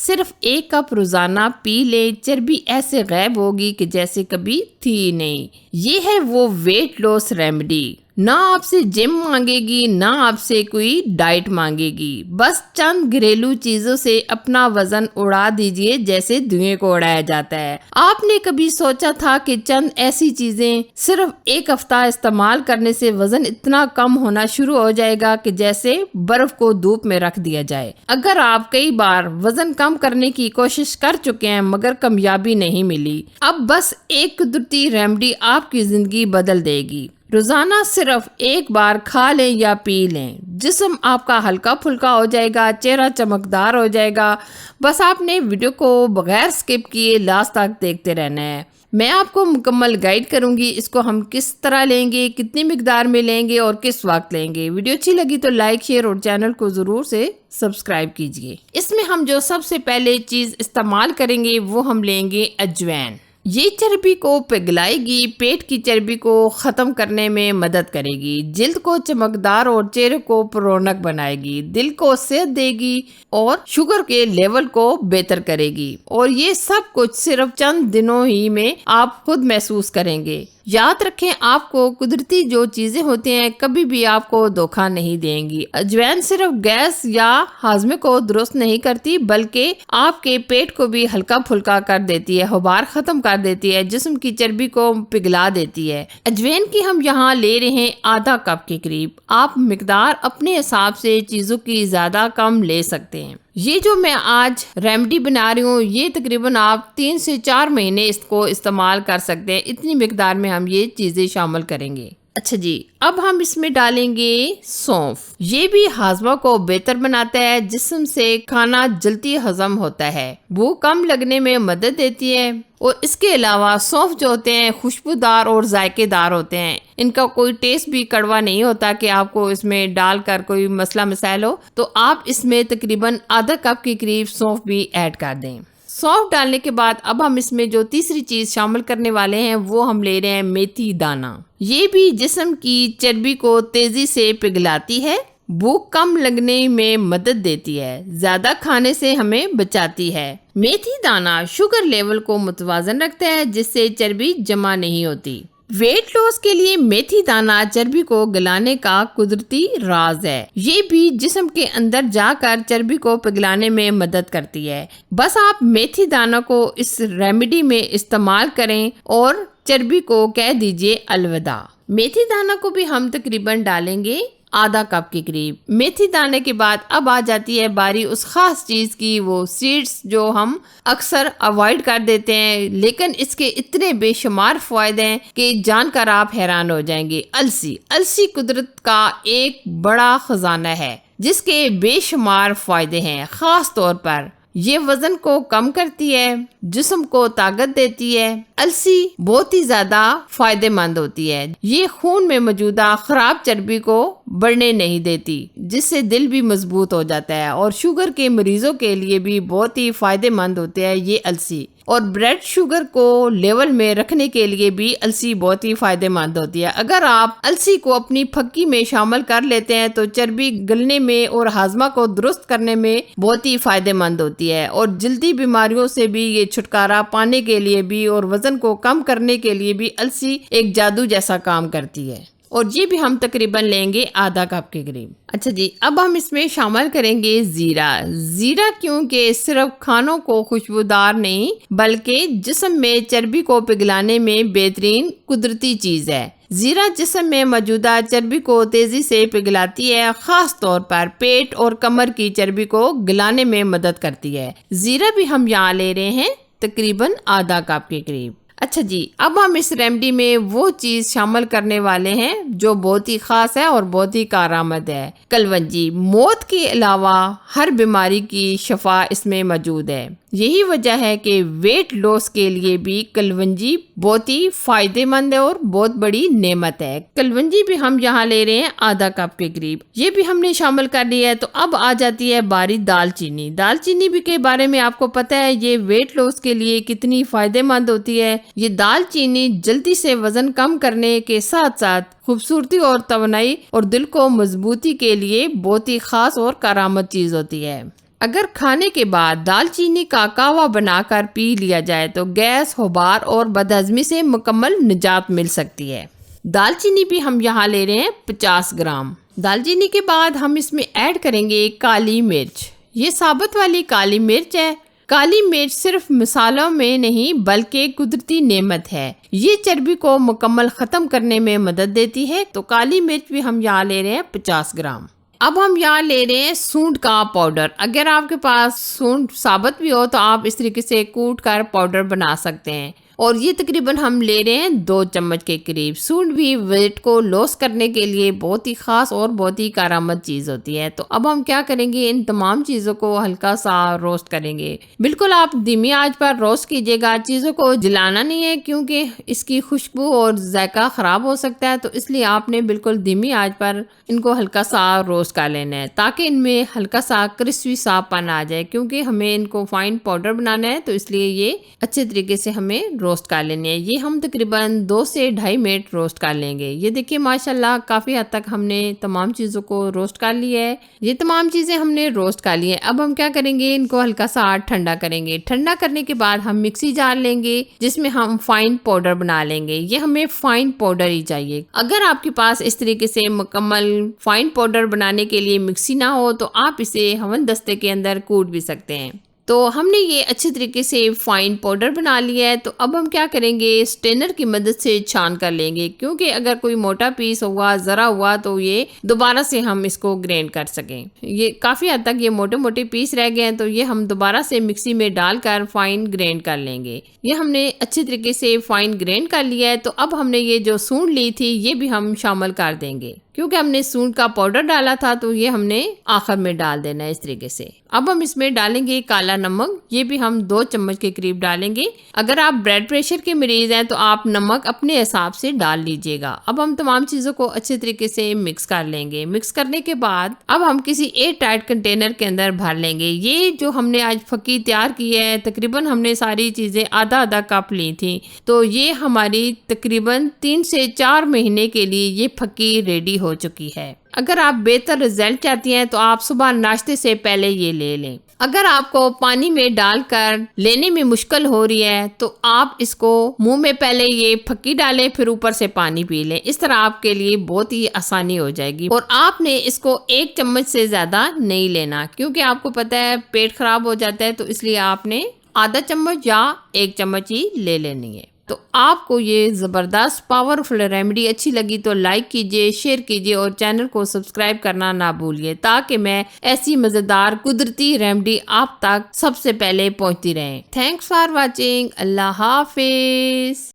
صرف 1 کپ روزانہ پی لیں، چربی ایسے غائب ہوگی کہ جیسے کبھی تھی نہیں۔ یہ ہے وہ ویٹ لاس ریمیڈی، نہ آپ سے جم مانگے گی، نہ آپ سے کوئی ڈائٹ مانگے گی، بس چند گھریلو چیزوں سے اپنا وزن اڑا دیجئے جیسے دھوئیں کو اڑایا جاتا ہے۔ آپ نے کبھی سوچا تھا کہ چند ایسی چیزیں صرف 1 ہفتہ استعمال کرنے سے وزن اتنا کم ہونا شروع ہو جائے گا کہ جیسے برف کو دھوپ میں رکھ دیا جائے؟ اگر آپ کئی بار وزن کم کرنے کی کوشش کر چکے ہیں مگر کامیابی نہیں ملی، اب بس ایک قدرتی ریمیڈی آپ کی زندگی بدل دے گی۔ روزانہ صرف 1 بار کھا لیں یا پی لیں، جسم آپ کا ہلکا پھلکا ہو جائے گا، چہرہ چمکدار ہو جائے گا۔ بس آپ نے ویڈیو کو بغیر سکپ کیے لاسٹ تک دیکھتے رہنا ہے۔ میں آپ کو مکمل گائیڈ کروں گی اس کو ہم کس طرح لیں گے، کتنی مقدار میں لیں گے اور کس وقت لیں گے۔ ویڈیو اچھی لگی تو لائک، شیئر اور چینل کو ضرور سے سبسکرائب کیجئے۔ اس میں ہم جو سب سے پہلے چیز استعمال کریں گے وہ ہم لیں گے اجوائن۔ یہ چربی کو پگھلائے گی، پیٹ کی چربی کو ختم کرنے میں مدد کرے گی، جلد کو چمکدار اور چہرے کو پررونق بنائے گی، دل کو صحت دے گی اور شوگر کے لیول کو بہتر کرے گی، اور یہ سب کچھ صرف چند دنوں ہی میں آپ خود محسوس کریں گے۔ یاد رکھیں، آپ کو قدرتی جو چیزیں ہوتی ہیں کبھی بھی آپ کو دھوکہ نہیں دیں گی۔ اجوائن صرف گیس یا ہاضمے کو درست نہیں کرتی بلکہ آپ کے پیٹ کو بھی ہلکا پھلکا کر دیتی ہے، غبار ختم کر دیتی ہے، جسم کی چربی کو پگھلا دیتی ہے۔ اجوائن کی ہم یہاں لے رہے ہیں ½ کپ کے قریب۔ آپ مقدار اپنے حساب سے چیزوں کی زیادہ کم لے سکتے ہیں۔ یہ جو میں آج ریمیڈی بنا رہی ہوں، یہ تقریباً آپ 3 سے 4 مہینے اس کو استعمال کر سکتے ہیں۔ اتنی مقدار میں ہم یہ چیزیں شامل کریں گے۔ اچھا جی، اب ہم اس میں ڈالیں گے سونف۔ یہ بھی ہاضمہ کو بہتر بناتا ہے، جسم سے کھانا جلدی ہضم ہوتا ہے، بھوک کم لگنے میں مدد دیتی ہے، اور اس کے علاوہ سونف جو ہوتے ہیں خوشبودار اور ذائقے دار ہوتے ہیں۔ ان کا کوئی ٹیسٹ بھی کڑوا نہیں ہوتا کہ آپ کو اس میں ڈال کر کوئی مسئلہ مسائل ہو، تو آپ اس میں تقریباً ½ کپ کے قریب سونف بھی ایڈ کر دیں۔ سونف ڈالنے کے بعد اب ہم اس میں جو تیسری چیز شامل کرنے والے ہیں وہ ہم لے رہے ہیں میتھی دانہ۔ یہ بھی جسم کی چربی کو تیزی سے پگھلاتی ہے، بھوک کم لگنے میں مدد دیتی ہے، زیادہ کھانے سے ہمیں بچاتی ہے۔ میتھی دانہ شوگر لیول کو متوازن رکھتا ہے، جس سے چربی جمع نہیں ہوتی۔ ویٹ لاس کے لیے میتھی دانہ چربی کو گلانے کا قدرتی راز ہے۔ یہ بھی جسم کے اندر جا کر چربی کو پگھلانے میں مدد کرتی ہے۔ بس آپ میتھی دانہ کو اس ریمیڈی میں استعمال کریں اور چربی کو کہہ دیجئے الوداع۔ میتھی دانہ کو بھی ہم تقریباً ڈالیں گے ½ کپ کے قریب۔ میتھی دانے کے بعد اب آ جاتی ہے باری اس خاص چیز کی، وہ سیڈز جو ہم اکثر اوائڈ کر دیتے ہیں، لیکن اس کے اتنے بے شمار فوائد ہیں کہ جان کر آپ حیران ہو جائیں گے۔ السی۔ السی قدرت کا ایک بڑا خزانہ ہے جس کے بے شمار فائدے ہیں۔ خاص طور پر یہ وزن کو کم کرتی ہے، جسم کو طاقت دیتی ہے۔ السی بہت ہی زیادہ فائدہ مند ہوتی ہے۔ یہ خون میں موجودہ خراب چربی کو بڑھنے نہیں دیتی، جس سے دل بھی مضبوط ہو جاتا ہے، اور شوگر کے مریضوں کے لیے بھی بہت ہی فائدہ مند ہوتے ہیں یہ السی، اور بلڈ شوگر کو لیول میں رکھنے کے لیے بھی السی بہت ہی فائدہ مند ہوتی ہے۔ اگر آپ السی کو اپنی پھکی میں شامل کر لیتے ہیں تو چربی گلنے میں اور ہاضمہ کو درست کرنے میں بہت ہی فائدہ مند ہوتی ہے، اور جلدی بیماریوں سے بھی یہ چھٹکارا پانے کے لیے بھی اور وزن کو کم کرنے کے لیے بھی السی ایک جادو جیسا کام کرتی ہے۔ اور یہ بھی ہم تقریباً لیں گے ½ کپ کے قریب۔ اچھا جی، اب ہم اس میں شامل کریں گے زیرہ۔ زیرہ کیونکہ صرف کھانوں کو خوشبودار نہیں بلکہ جسم میں چربی کو پگھلانے میں بہترین قدرتی چیز ہے۔ زیرہ جسم میں موجودہ چربی کو تیزی سے پگھلاتی ہے، خاص طور پر پیٹ اور کمر کی چربی کو گلانے میں مدد کرتی ہے۔ زیرہ بھی ہم یہاں لے رہے ہیں تقریباً ½ کپ کے قریب۔ اچھا جی، اب ہم اس ریمیڈی میں وہ چیز شامل کرنے والے ہیں جو بہت ہی خاص ہے اور بہت ہی کارآمد ہے، کلونجی۔ موت کے علاوہ ہر بیماری کی شفا اس میں موجود ہے۔ یہی وجہ ہے کہ ویٹ لاس کے لیے بھی کلونجی بہت ہی فائدہ مند ہے اور بہت بڑی نعمت ہے۔ کلونجی بھی ہم یہاں لے رہے ہیں ½ کپ کے قریب۔ یہ بھی ہم نے شامل کر لیا ہے۔ تو اب آ جاتی ہے باری دال چینی۔ دال چینی بھی کے بارے میں آپ کو پتہ ہے یہ ویٹ لاس کے لیے کتنی فائدہ مند ہوتی ہے۔ یہ دال چینی جلدی سے وزن کم کرنے کے ساتھ ساتھ خوبصورتی اور توانائی اور دل کو مضبوطی کے لیے بہت ہی خاص اور کارآمد چیز ہوتی ہے۔ اگر کھانے کے بعد دال چینی کا قہوہ بنا کر پی لیا جائے تو گیس، غبار اور بدہضمی سے مکمل نجات مل سکتی ہے۔ دال چینی بھی ہم یہاں لے رہے ہیں 50 گرام۔ دال چینی کے بعد ہم اس میں ایڈ کریں گے کالی مرچ۔ یہ ثابت والی کالی مرچ ہے۔ کالی مرچ صرف مسالوں میں نہیں بلکہ قدرتی نعمت ہے، یہ چربی کو مکمل ختم کرنے میں مدد دیتی ہے۔ تو کالی مرچ بھی ہم یہاں لے رہے ہیں 50 گرام۔ اب ہم یہاں لے رہے ہیں سونڈ کا پاؤڈر۔ اگر آپ کے پاس سونڈ ثابت بھی ہو تو آپ اس طریقے سے کوٹ کر پاؤڈر بنا سکتے ہیں، اور یہ تقریباً ہم لے رہے ہیں 2 چمچ کے قریب۔ سونڈ بھی ویٹ کو لوس کرنے کے لیے بہت ہی خاص اور بہت ہی کارآمد چیز ہوتی ہے۔ تو اب ہم کیا کریں گے، ان تمام چیزوں کو ہلکا سا روسٹ کریں گے۔ بالکل آپ دھیمی آنچ پر روسٹ کیجیے گا، چیزوں کو جلانا نہیں ہے کیونکہ اس کی خوشبو اور ذائقہ خراب ہو سکتا ہے، تو اس لیے آپ نے بالکل دھیمی آنچ پر ان کو ہلکا سا روسٹ کر لینا ہے تاکہ ان میں ہلکا سا کرسپی سا پن آ جائے، کیونکہ ہمیں ان کو فائن پاؤڈر بنانا ہے، تو اس لیے یہ اچھے طریقے سے ہمیں روسٹ کر لینے ہیں۔ یہ ہم تقریباً 2 سے 2.5 منٹ روسٹ کر لیں گے۔ یہ دیکھیے ماشاءاللہ کافی حد تک ہم نے تمام چیزوں کو روسٹ کر لیا ہے۔ یہ تمام چیزیں ہم نے روسٹ کر لی ہیں۔ اب ہم کیا کریں گے، ان کو ہلکا سا ٹھنڈا کریں گے۔ ٹھنڈا کرنے کے بعد ہم مکسی جار لیں گے جس میں ہم فائن پاؤڈر بنا لیں گے۔ یہ ہمیں فائن پاؤڈر ہی چاہیے۔ اگر آپ کے پاس اس طریقے سے مکمل فائن پاؤڈر بنانے کے لیے مکسی نہ ہو تو آپ اسے ہون دستے کے اندر کوٹ بھی سکتے ہیں۔ تو ہم نے یہ اچھے طریقے سے فائن پاؤڈر بنا لیا ہے۔ تو اب ہم کیا کریں گے، سٹینر کی مدد سے چھان کر لیں گے، کیونکہ اگر کوئی موٹا پیس ہوا، ذرا ہوا تو یہ دوبارہ سے ہم اس کو گرینڈ کر سکیں۔ یہ کافی حد تک یہ موٹے موٹے پیس رہ گئے ہیں، تو یہ ہم دوبارہ سے مکسی میں ڈال کر فائن گرینڈ کر لیں گے۔ یہ ہم نے اچھے طریقے سے فائن گرینڈ کر لیا ہے۔ تو اب ہم نے یہ جو سونڈ لی تھی یہ بھی ہم شامل کر دیں گے، کیونکہ ہم نے سونڈ کا پاؤڈر ڈالا تھا تو یہ ہم نے آخر میں ڈال دینا ہے اس طریقے سے۔ اب ہم اس میں ڈالیں گے کالا نمک، یہ بھی ہم 2 چمچ کے قریب ڈالیں گے۔ اگر آپ بلڈ پریشر کے مریض ہیں تو آپ نمک اپنے حساب سے ڈال لیجئے گا۔ اب ہم تمام چیزوں کو اچھے طریقے سے مکس کر لیں گے۔ مکس کرنے کے بعد اب ہم کسی ایئر ٹائٹ کنٹینر کے اندر بھر لیں گے۔ یہ جو ہم نے آج پھکی تیار کی ہے، تقریباً ہم نے ساری چیزیں آدھا آدھا کپ لی تھی، تو یہ ہماری تقریباً 3 سے 4 مہینے کے لیے یہ پھکی ریڈی ہو چکی ہے۔ اگر آپ بہتر رزلٹ چاہتی ہیں تو آپ صبح ناشتے سے پہلے یہ لے لیں۔ اگر آپ کو پانی میں ڈال کر لینے میں مشکل ہو رہی ہے تو آپ اس کو منہ میں پہلے یہ پھکی ڈالیں، پھر اوپر سے پانی پی لیں۔ اس طرح آپ کے لیے بہت ہی آسانی ہو جائے گی، اور آپ نے اس کو 1 چمچ سے زیادہ نہیں لینا، کیونکہ آپ کو پتہ ہے پیٹ خراب ہو جاتا ہے، تو اس لیے آپ نے آدھا چمچ یا 1 چمچ ہی لے لینی ہے۔ تو آپ کو یہ زبردست پاورفل ریمیڈی اچھی لگی تو لائک کیجئے، شیئر کیجئے اور چینل کو سبسکرائب کرنا نہ بھولیے، تاکہ میں ایسی مزیدار قدرتی ریمیڈی آپ تک سب سے پہلے پہنچتی رہیں۔ Thanks for watching. اللہ حافظ۔